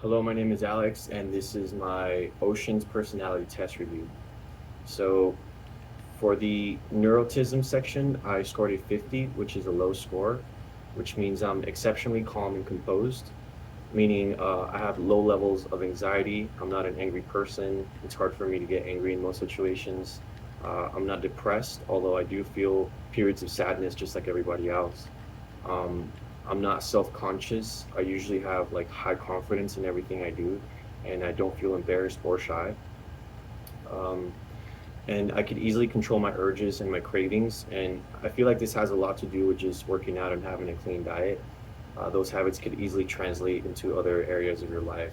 Hello, my name is Alex, and this is my Oceans personality test review. So, for the neurotism section, I scored a 50, which is a low score, which means I'm exceptionally calm and composed, meaning I have low levels of anxiety. I'm not an angry person. It's hard for me to get angry in most situations. I'm not depressed, although I do feel periods of sadness just like everybody else. Um, I'm not self-conscious. I usually have like high confidence in everything I do, and I don't feel embarrassed or shy. Um, and I could easily control my urges and my cravings. And I feel like this has a lot to do with just working out and having a clean diet. Those habits could easily translate into other areas of your life.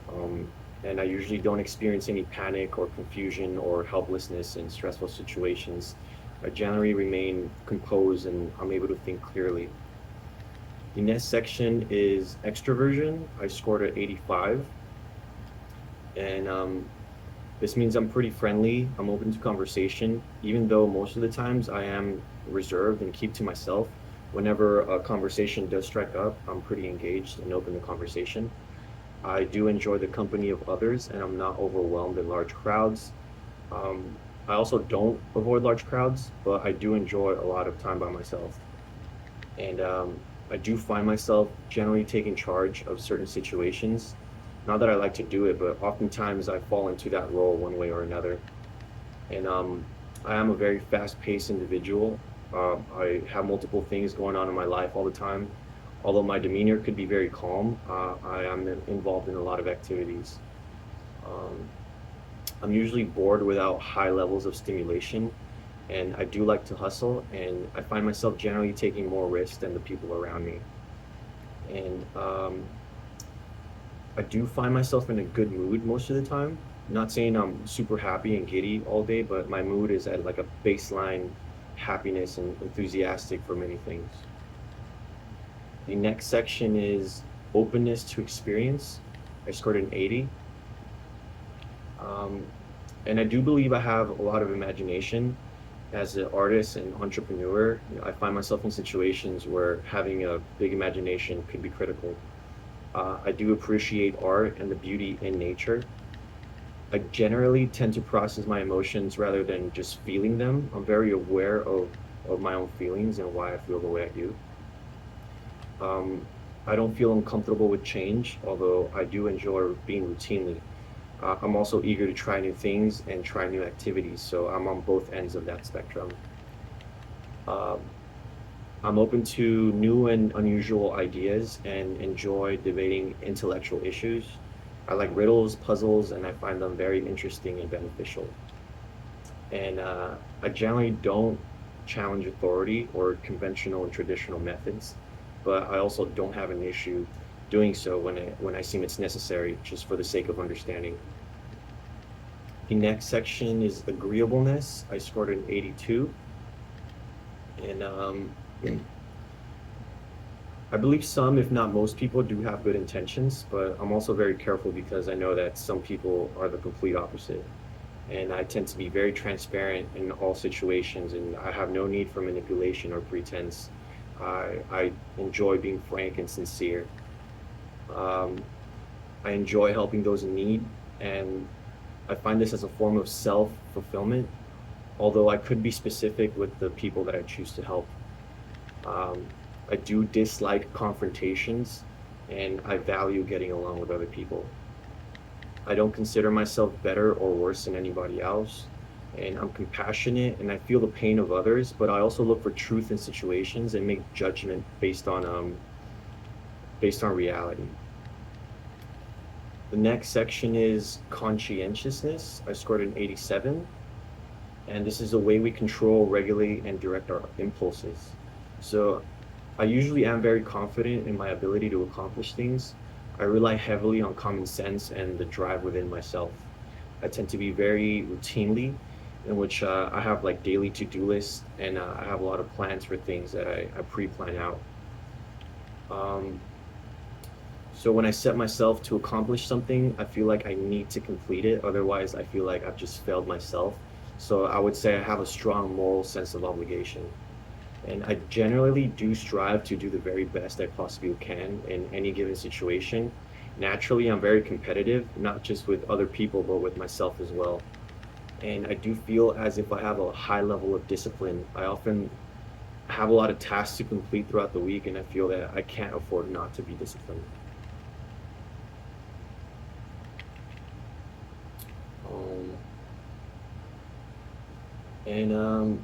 Um, and I usually don't experience any panic or confusion or helplessness in stressful situations. I generally remain composed and I'm able to think clearly. The next section is extroversion. I scored at 85, and this means I'm pretty friendly. I'm open to conversation, even though most of the times I am reserved and keep to myself. Whenever a conversation does strike up, I'm pretty engaged and open to conversation. I do enjoy the company of others, and I'm not overwhelmed in large crowds. I also don't avoid large crowds, but I do enjoy a lot of time by myself. And I do find myself generally taking charge of certain situations. Not that I like to do it, but oftentimes I fall into that role one way or another. And I am a very fast-paced individual. I have multiple things going on in my life all the time. Although my demeanor could be very calm, I am involved in a lot of activities. Um, I'm usually bored without high levels of stimulation, and I do like to hustle, and I find myself generally taking more risks than the people around me. And I do find myself in a good mood most of the time. Not saying I'm super happy and giddy all day, but my mood is at like a baseline happiness and enthusiastic for many things. The next section is openness to experience. I scored an 80. Um, and I do believe I have a lot of imagination as an artist and entrepreneur. I find myself in situations where having a big imagination could be critical. I do appreciate art and the beauty in nature. I generally tend to process my emotions rather than just feeling them. I'm very aware of my own feelings and why I feel the way I do. Um, I don't feel uncomfortable with change, although I do enjoy being routinely. I'm also eager to try new things and try new activities, so I'm on both ends of that spectrum. Um, I'm open to new and unusual ideas and enjoy debating intellectual issues. I like riddles, puzzles, and I find them very interesting and beneficial. And I generally don't challenge authority or conventional and traditional methods, but I also don't have an issue doing so when I seem it's necessary, just for the sake of understanding. The next section is agreeableness. I scored an 82, and I believe some, if not most people, do have good intentions, but I'm also very careful because I know that some people are the complete opposite. And I tend to be very transparent in all situations, and I have no need for manipulation or pretense. I enjoy being frank and sincere. Um, I enjoy helping those in need, and I find this as a form of self-fulfillment, although I could be specific with the people that I choose to help. Um, I do dislike confrontations, and I value getting along with other people. I don't consider myself better or worse than anybody else. And I'm compassionate and I feel the pain of others, but I also look for truth in situations and make judgment based on reality. The next section is conscientiousness. I scored an 87, and this is the way we control, regulate, and direct our impulses. So I usually am very confident in my ability to accomplish things. I rely heavily on common sense and the drive within myself. I tend to be very routinely, in which I have like daily to-do lists, and I have a lot of plans for things that I pre-plan out. Um, so when I set myself to accomplish something, I feel like I need to complete it. Otherwise, I feel like I've just failed myself. So I would say I have a strong moral sense of obligation. And I generally do strive to do the very best I possibly can in any given situation. Naturally, I'm very competitive, not just with other people, but with myself as well. And I do feel as if I have a high level of discipline. I often have a lot of tasks to complete throughout the week, and I feel that I can't afford not to be disciplined. Um, and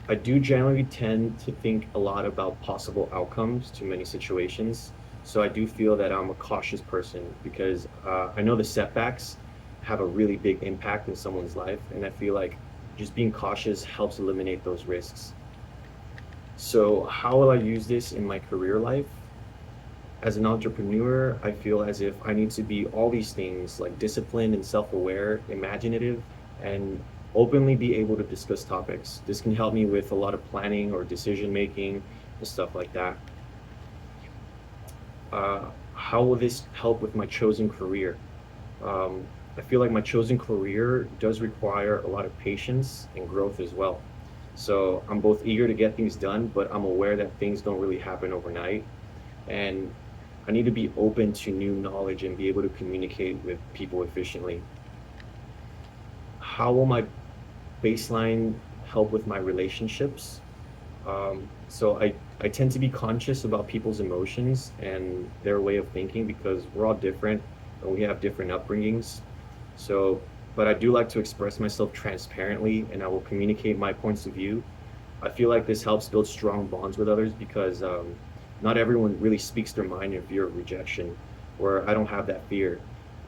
I do generally tend to think a lot about possible outcomes to many situations. So I do feel that I'm a cautious person because I know the setbacks have a really big impact in someone's life, and I feel like just being cautious helps eliminate those risks. So how will I use this in my career life? As an entrepreneur, I feel as if I need to be all these things like disciplined and self-aware, imaginative, and openly be able to discuss topics. This can help me with a lot of planning or decision making and stuff like that. How will this help with my chosen career? I feel like my chosen career does require a lot of patience and growth as well. So I'm both eager to get things done, but I'm aware that things don't really happen overnight. And I need to be open to new knowledge and be able to communicate with people efficiently. How will my baseline help with my relationships? So I tend to be conscious about people's emotions and their way of thinking because we're all different and we have different upbringings. So, but I do like to express myself transparently and I will communicate my points of view. I feel like this helps build strong bonds with others because not everyone really speaks their mind in fear of rejection, where I don't have that fear,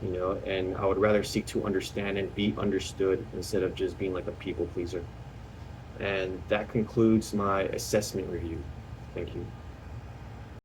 and I would rather seek to understand and be understood instead of just being like a people pleaser. And that concludes my assessment review. Thank you.